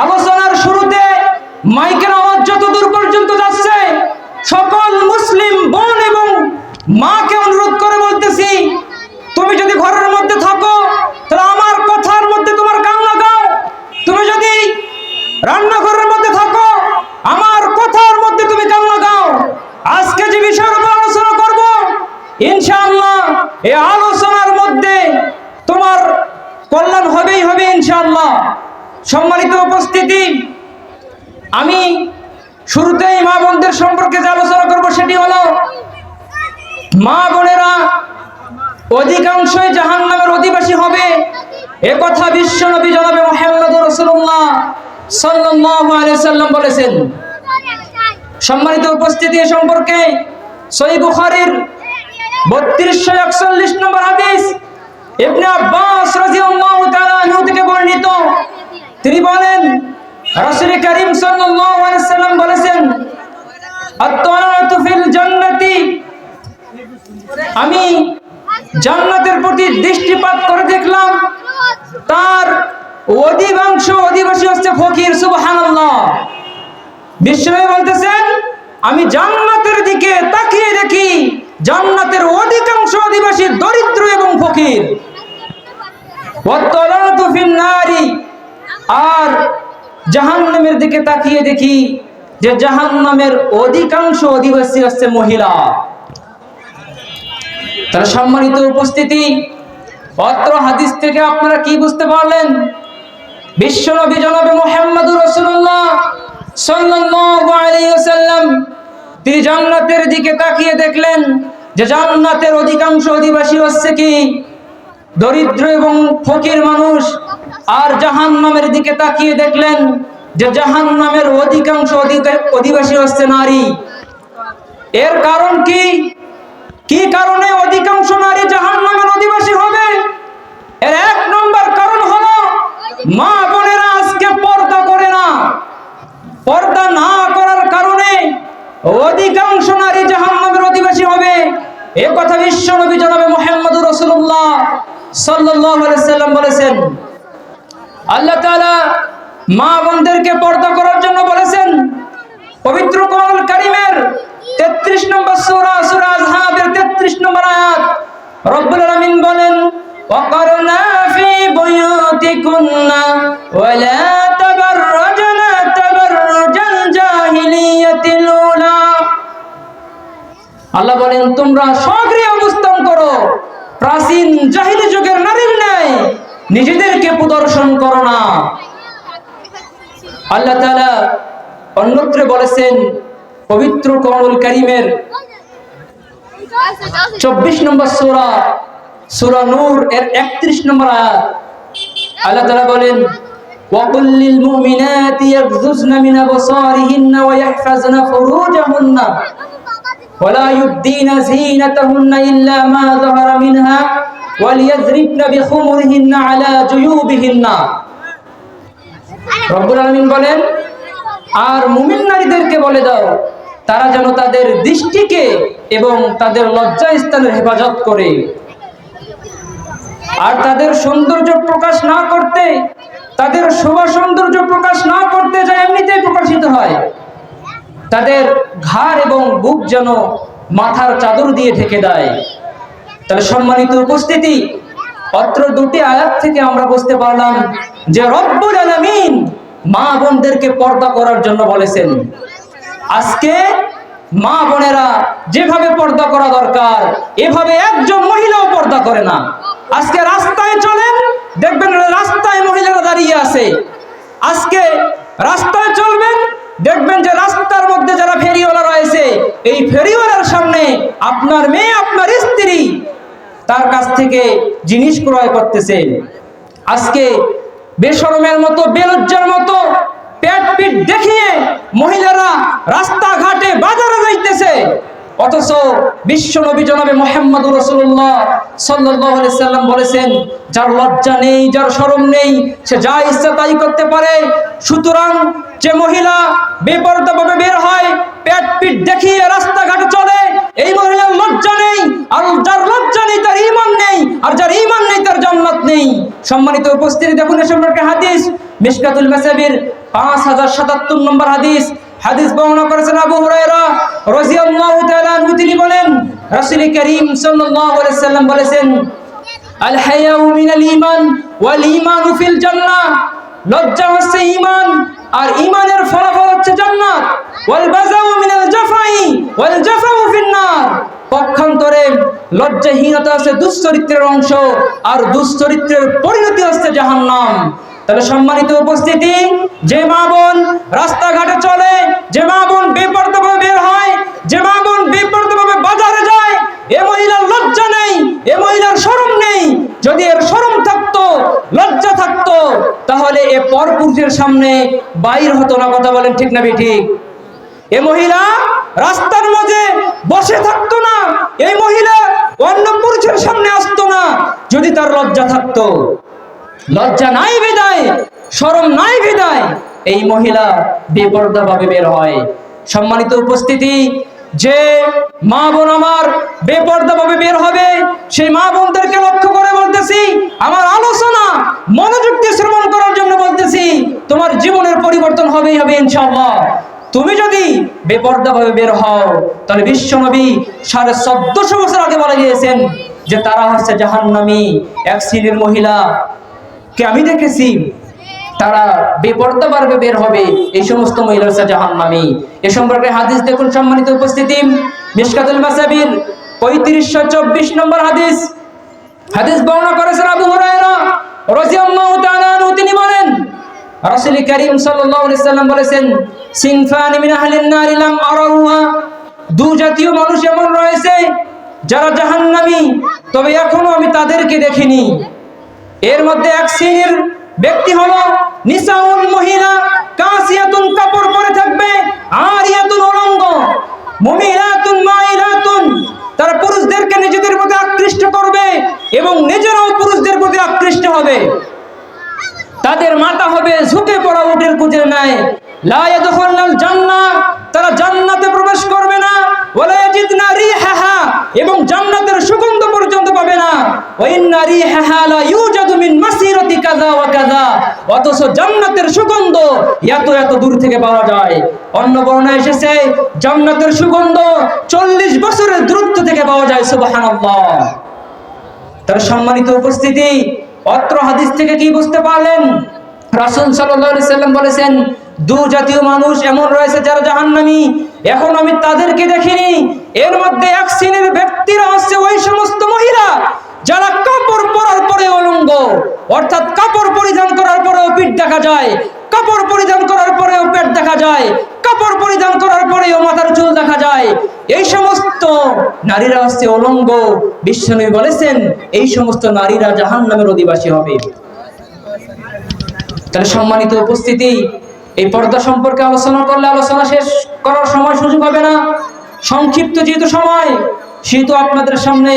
আলোচনার শুরুতে মাইকের আওয়াজ যতদূর পর্যন্ত যাচ্ছে, সকল মুসলিম বোন এবং মাকে অনুরোধ করে বলতেছি, তুমি যদি ঘরের মধ্যে থাকো তাহলে আমার কথার মধ্যে তোমার কান লাগাও। তুমি যদি রান্নাঘরের মধ্যে থাকো আমার কথার মধ্যে তুমি কান লাগাও। আজকে যে বিষয়ের উপর আলোচনা করব, ইনশাআল্লাহ এই আলোচনার মধ্যে তোমার কল্যাণ হবেই হবে ইনশাআল্লাহ। সম্মানিত উপস্থিতি, আমি শুরুতেই মা বোনদের সম্পর্কে যে আলোচনা করব সেটি হলো, মা বোনেরা অধিকাংশই জাহান্নামের অধিবাসী হবে, এ কথা বিশ্বনবী জনাবে মুহাম্মদ রাসূলুল্লাহ সাল্লাল্লাহু আলাইহি সাল্লাম বলেছেন। সম্মানিত উপস্থিতি, এ সম্পর্কে সহিহ বুখারীর 3241 নম্বর হাদিস ইবনে আব্বাস রাদিয়াল্লাহু তাআলা আনহু থেকে বর্ণিত। তিনি বলেন, রাসূল করিম সাল্লাল্লাহু আলাইহি সাল্লাম বলেছেন, আত-তাআতু ফিল জান্নাতি, আমি জান্নাতের প্রতি দৃষ্টিপাত করে দেখলাম তার অধিবাসী হচ্ছে ফকির। সুবহানাল্লাহ। বিশ্বনবী বলতেছেন, আমি জান্নাতের দিকে তাকিয়ে দেখি জান্নাতের অধিকাংশ অধিবাসী দরিদ্র এবং ফকির। ওয়াত-তাআতু ফিন নারি, আর জাহান্নামের দিকে তাকিয়ে দেখি যে জাহান্নামের অধিকাংশ অধিবাসী হচ্ছে মহিলা। তাহলে সম্মানিত উপস্থিতি, অত্র হাদিস থেকে আপনারা কি বুঝতে পারলেন? বিশ্বনবী জনাবে মুহাম্মদুর রাসূলুল্লাহ সাল্লাল্লাহু আলাইহি ওয়াসাল্লাম তিনি জান্নাতের দিকে তাকিয়ে দেখলেন যে জান্নাতের অধিকাংশ অধিবাসী হচ্ছে কি দরিদ্র এবং ফকির মানুষ, আর জাহান্নামের দিকে তাকিয়ে দেখলেন যে জাহান্নামের অধিকাংশ অধিবাসী হচ্ছে নারী। এর কারণ কি? কি কারণে অধিকাংশ নারী জাহান্নামের অধিবাসী হবে? এর এক নম্বর কারণ হলো, মা বোনেরা আজকে পর্দা করে না। পর্দা না করার কারণে অধিকাংশ নারী জাহান্নামের অধিবাসী হবে, এ কথা বিশ্বনবী জনাবে মুহাম্মদুর রাসূলুল্লাহ সাল্লাল্লাহু আলাইহি সাল্লাম বলেছেন। আল্লাহ তাআলা মা বোনদেরকে পর্দা করার জন্য বলেছেন। পবিত্র কোরআনুল কারীমের 33 নম্বর সূরা, সূরা আযহাবের 33 নম্বর আয়াত, রব্বুল আলামিন বলেন, ওয়াকারনা ফি বুয়ুতিকুন্না ওয়ালা তাবাররাজনা তাবাররুজাল জাহিলিয়াতিল উলা। আল্লাহ বলেন, তোমরা স্বগৃহে অবস্থান করো, প্রাচীন জাহিলি যুগের নারীর ন্যায় নিজেদেরকে প্রদর্শন করো না। আল্লাহ তাআলা অন্যত্র বলেছেন, পবিত্র কোরআনুল কারীমের 24 নম্বর সূরা, সূরা নূর এর 31 নম্বর আয়াত, আল্লাহ তাআলা বলেন, ওয়াকুল লিল মুমিনাতি ইয়াগযুজনা মিন আবসারিহিন্না ওয়া ইয়াহফাজনা ফুরুজাহুন্না ওয়া লা ইউবদিনা যিনাতাহুন্না ইল্লা মা যাহারা মিনহা ওয়া লিয়াযরিবনা বিখুমুরিহিন্না আলা জুয়ুবিহিন্না। রব্বুল আলামিন বলেন, আর মুমিন নারীদেরকে বলে দাও তারা যেন তাদের দৃষ্টিকে এবং তাদের লজ্জা স্থানের হেফাজত করে, আর তাদের সৌন্দর্য প্রকাশ না করতে, তাদের শোভা সৌন্দর্য প্রকাশ না করতে যা এমনিতেই প্রকাশিত হয়, তাদের ঘাড় এবং বুক যেন মাথার চাদর দিয়ে ঢেকে দেয়। তাহলে সম্মানিত উপস্থিতি, অত্র দুটি আয়াত থেকে আমরা বুঝতে পারলাম যে রব্বুল আলামিন মা বোনদেরকে পর্দা করার জন্য বলেছেন। আজকে মা বোনেরা যেভাবে পর্দা করা দরকার এভাবে একজন মহিলাও পর্দা করে না। আজকে রাস্তায় চলেন, দেখবেন রাস্তায় মহিলারা দাঁড়িয়ে আছে। আজকে রাস্তায় চলবেন, দেখবেন যে রাস্তার মধ্যে যারা ফেরিওয়ালা রয়েছে, এই ফেরিওয়ালার সামনে আপনার মেয়ে, আপনার স্ত্রী তার কাছ থেকে জিনিস ক্রয় করতেছে। আজকে বেশরমের মতো, বেলজ্জার মতো পেট পিট দেখিয়ে মহিলারা রাস্তাঘাটে বাজারে যাইতেছে, অথচ বিশ্বনবী জনাবে মুহাম্মদুর রাসূলুল্লাহ সাল্লাল্লাহু আলাইহি সাল্লাম বলেছেন, যার লজ্জা নেই, যার শরম নেই, সে যা ইচ্ছা তাই করতে পারে। সুতরাং যে মহিলা বেপরদাভাবে বের হয়, পেট পিট দেখিয়ে রাস্তাঘাটে চলে, এই মহিলার লজ্জা নেই, আর যার লজ্জা নেই তার ঈমান নেই, আর যার ঈমান নেই তার জান্নাত নেই। সম্মানিত উপস্থিতি, দেখুন এ সম্পর্কে হাদিস মিশকাতুল মাসাবির 5077 নম্বর হাদিস। হাদিস বর্ণনা করেছেন আবু হুরায়রা রাদিয়াল্লাহু তাআলা আনহু। তিনি বলেন, রাসূল করিম সাল্লাল্লাহু আলাইহি সাল্লাম বলেছেন, আল হায়াউ মিনাল ঈমান ওয়াল ঈমানু ফিল জান্নাহ। লজ্জা হচ্ছে ঈমান, আর ঈমানের ফলাফল হচ্ছে জান্নাত। ওয়াল বাযাউ মিনাল জাফাই ওয়াল জাফাউ ফিন নার। পক্ষান্তরে লজ্জাহীনতা হচ্ছে দুশ্চরিত্রের অংশ, আর দুশ্চরিত্রের পরিণতি হচ্ছে জাহান্নাম। তাহলে সম্মানিত উপস্থিতি, যে মা বোন রাস্তাঘাটে চলে, যে মা বোন বেপরদাভাবে বের হয়, যে মা বোন বেপরদাভাবে বাজারে যায়, এ মহিলার লজ্জা নেই, এ মহিলার শরম নেই। যদি এর শরম থাকতো, লজ্জা থাকতো, তাহলে এ পরপুরুষের সামনে বাইর হতো না। কথা বলেন ঠিক না ঠিক? এ মহিলা রাস্তার মাঝে বসে থাকতো না, এই মহিলা অন্য পুরুষের সামনে আসতো না যদি তার লজ্জা থাকতো। লজ্জা নাই বিদায়, শরম নাই বিদায় এই মহিলা বেপরদা ভাবে বের হয়। সম্মানিত উপস্থিতি, যে মা বোন আমার বেপরদা ভাবে বের হবে, সেই মা বোনদেরকে লক্ষ্য করে বলতেছি, আমার আলোচনা মনোযোগ দিয়ে শ্রবণ করার জন্য বলতেছি, তোমার জীবনের পরিবর্তন হবেই হবে ইনশাআল্লাহ। তুমি যদি বেপরদা ভাবে বের হও, তাহলে বিশ্ব নবী 1450 বছর আগে বলে গিয়েছেন যে তারা হচ্ছে জাহান্নামী। এক শ্রেণীর মহিলা কে আমি দেখেছি, তারা বেপরদা ভাবে বের হবে, এই সমস্ত মহিলা হচ্ছে জাহান্নামী। এ সম্পর্কে হাদিস দেখুন সম্মানিত উপস্থিতি, মিশকাতুল মাসাবির 3524 নম্বর হাদিস। হাদিস বর্ণনা করেছেন আবু হুরায়রা রাদিয়াল্লাহু তাআলা আনহু। তিনি বলেন, রাসূল করিম সাল্লাল্লাহু আলাইহি সাল্লাম বলেছেন, সিনফানি মিন আহলিন নার লাম আরাহুয়া। দু জাতীয় মানুষ এমন রয়েছে যারা জাহান্নামী, তবে এখনো আমি তাদেরকে দেখিনি। এর মধ্যে এক শ্রেণীর ব্যক্তি হলো নিসাউন, মহিলা, কাসিয়াতুন, কাপড় পরে থাকবে, আরিয়াতুন, অলঙ্গ, মুমিলাতুন, মাইলাতুন। তারা পুরুষদেরকে নিজেদের প্রতি আকৃষ্ট করবে এবং নিজেরাও পুরুষদের প্রতি আকৃষ্ট হবে। তাদের মাথা হবে ঝুঁকে পড়া উটের কুঁজের ন্যায়। লা ইয়াদখুলুল জান্নাহ, তারা জান্নাতে প্রবেশ করবে না। ওয়ালা ইয়াজিদনা রিহাহা, এবং জান্নাতের সুগন্ধ পর্যন্ত পাবে না। ওয়া ইন্না রিহাহা লা ইউজাদু মিন মাসিরাতি কাযা ওয়া কাযা, অথচ জান্নাতের সুগন্ধ এত এত দূর থেকে পাওয়া যায়। অন্য বর্ণনায় এসেছে জান্নাতের সুগন্ধ 40 বছরের দূরত্ব থেকে পাওয়া যায়। সুবহানাল্লাহ। তার সম্মানিত উপস্থিতি, অত্র হাদিস থেকে কি বুঝতে পারলেন? রাসূল সাল্লাল্লাহু আলাইহি সাল্লাম বলেছেন, দু জাতীয় মানুষ এমন রয়েছে যারা জাহান্নামী, এখন আমি তাদেরকে দেখিনি। এর মধ্যে এক শ্রেণীর ব্যক্তিরা হচ্ছে ওই সমস্ত মহিলা যারা কাপড় পরার পরে অলঙ্গ, অর্থাৎ কাপড় পরিধান করার পরেও পিঠ দেখা যায়, কাপড় পরিধান করার পরেও পেট দেখা যায়, কাপড় পরিধান করার পরেও মাথার চুল দেখা যায়। এই সমস্ত নারীরা হচ্ছে অলঙ্গ। বিশ্বনবী বলেছেন এই সমস্ত নারীরা জাহান্নামের অধিবাসী হবে। তাহলে সম্মানিত উপস্থিতি, এই পর্দা সম্পর্কে আলোচনা করলে আলোচনা শেষ করার সময় সুযোগ হবে না। সংক্ষিপ্ত যেহেতু সময়, সেহেতু আপনাদের সামনে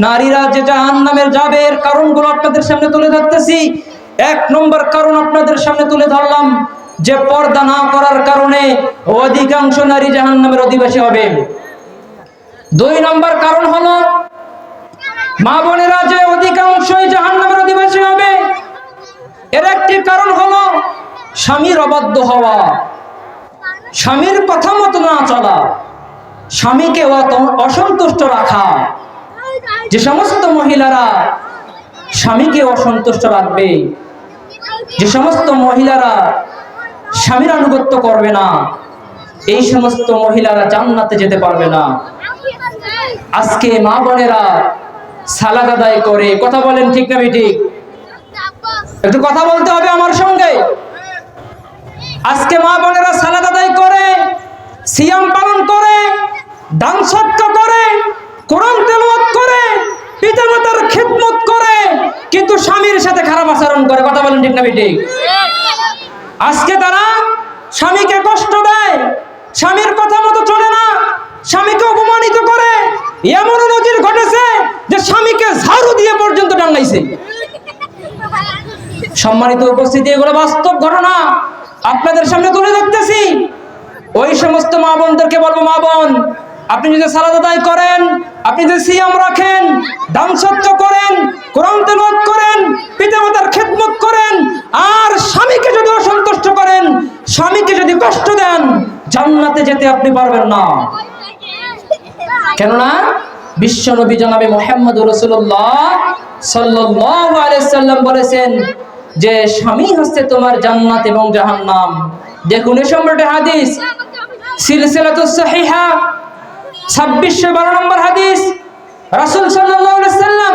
নারীরা যে জাহান্নামের যাবে এর কারণগুলো আপনাদের সামনে তুলে ধরতেছি। 1 নম্বর কারণ আপনাদের সামনে তুলে ধরলাম যে পর্দা না করার কারণে অধিকাংশ নারী জাহান্নামের অধিবাসী হবে। 2 নম্বর কারণ হলো মা বোনেরা যে অধিকাংশই জাহান্নামের অধিবাসী হবে, এর একটি কারণ হলো স্বামীর অবাধ্য হওয়া, স্বামীর কথা মতো না চলা, স্বামীকে অসন্তুষ্ট রাখা। যে সমস্ত মহিলারা স্বামীকে অসন্তুষ্ট রাখবে, যে সমস্ত মহিলারা স্বামীর আনুগত্য করবে না, এই সমস্ত মহিলারা জান্নাতে যেতে পারবে না। আজকে মা বোনেরা সালাত আদায় করে, কথা বলেন ঠিক না ঠিক? একটু কথা বলতে হবে আমার সঙ্গে। আজকে মা বোনেরা সালাত আদায় করে, সিয়াম পালন করে, দান সদকা করে, কোরআন তেলাওয়াত করে, পিতামাতার খিদমত করে, কিন্তু স্বামীর সাথে খারাপ আচরণ করে। কথা বলেন ঠিক না ঠিক? আজকে তারা স্বামীকে কষ্ট দেয়, স্বামীর কথা মতো চলে না, স্বামীকে অপমানিত করে। এমন নজির ঘটেছে যে স্বামীকে ঝাড়ু দিয়ে পর্যন্ত টাঙ্গাইছে। সম্মানিত উপস্থিতি, এগুলো বাস্তব ঘটনা আপনাদের সামনে তুলে ধরতেছি। ওই সমস্ত মা বোনদেরকে বলবো, মা বোন আপনি যদি সালাত আদায় করেন, আপনি যদি সিয়াম রাখেন, দান সৎকা করেন, কোরআন তেলাওয়াত করেন, পিতামাতার খেদমত করেন, আর স্বামীকে যদি অসন্তুষ্ট করেন, স্বামীকে যদি কষ্ট দেন, জান্নাতে যেতে আপনি পারবেন না। কেননা বিশ্বনবী জনাবে মুহাম্মদুর রাসূলুল্লাহ সাল্লাল্লাহু আলাইহি সাল্লাম বলেছেন যে স্বামী হচ্ছে তোমার জান্নাত এবং জাহান্নাম। দেখুন এই সম্পর্কে হাদিস সিলসিলাতুস সহিহা 2612 নম্বর হাদিস। রাসূল সাল্লাল্লাহু আলাইহি সাল্লাম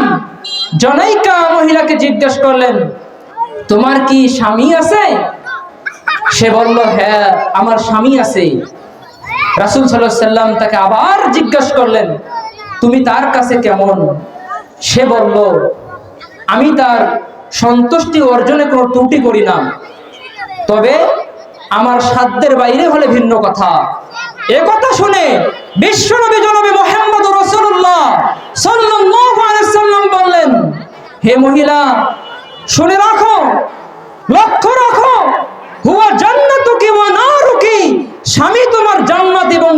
জনৈকা মহিলাকে জিজ্ঞেস করলেন, তোমার কি স্বামী আছে? সে বলল, হ্যাঁ আমার স্বামী আছে। রাসূল সাল্লাল্লাহু আলাইহি সাল্লাম তাকে আবার জিজ্ঞেস করলেন, তুমি তার কাছে কেমন? সে বলল, আমি তার সন্তুষ্টি অর্জনে কোনো ত্রুটি করি না, তবে আমার সাধ্যের বাইরে হলে ভিন্ন কথা। এ কথা শুনে বিশ্বনবী জনাবে মুহাম্মদুর রাসূলুল্লাহ সাল্লাল্লাহু আলাইহি সাল্লাম বললেন, হে মহিলা, শুনে রাখো, লক্ষ্য রাখো, হুয়া জান্নাতুকি ওয়া নারুকি, স্বামী তোমার জান্নাত এবং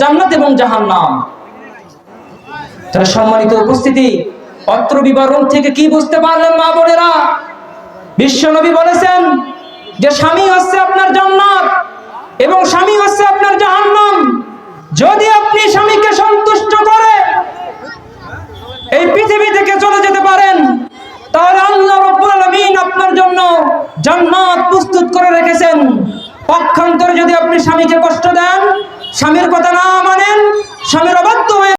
জান্নাত এবং জাহান্নাম। তার সম্মানিত উপস্থিতি, অত্র বিবরণ থেকে কি বুঝতে পারলেন মা বোনেরা? বিশ্বনবী বলেছেন যে স্বামী হচ্ছে আপনার জান্নাত এবং স্বামী হচ্ছে আপনার জাহান্নাম। যদি আপনি স্বামীকে সন্তুষ্ট করে এই পৃথিবী থেকে চলে যেতে পারেন, তাহলে আল্লাহ রাব্বুল আলামিন আপনার জন্য জান্নাত প্রস্তুত করে রেখেছেন। পক্ষান্তরে যদি আপনি স্বামীকে কষ্ট দেন, স্বামীর কথা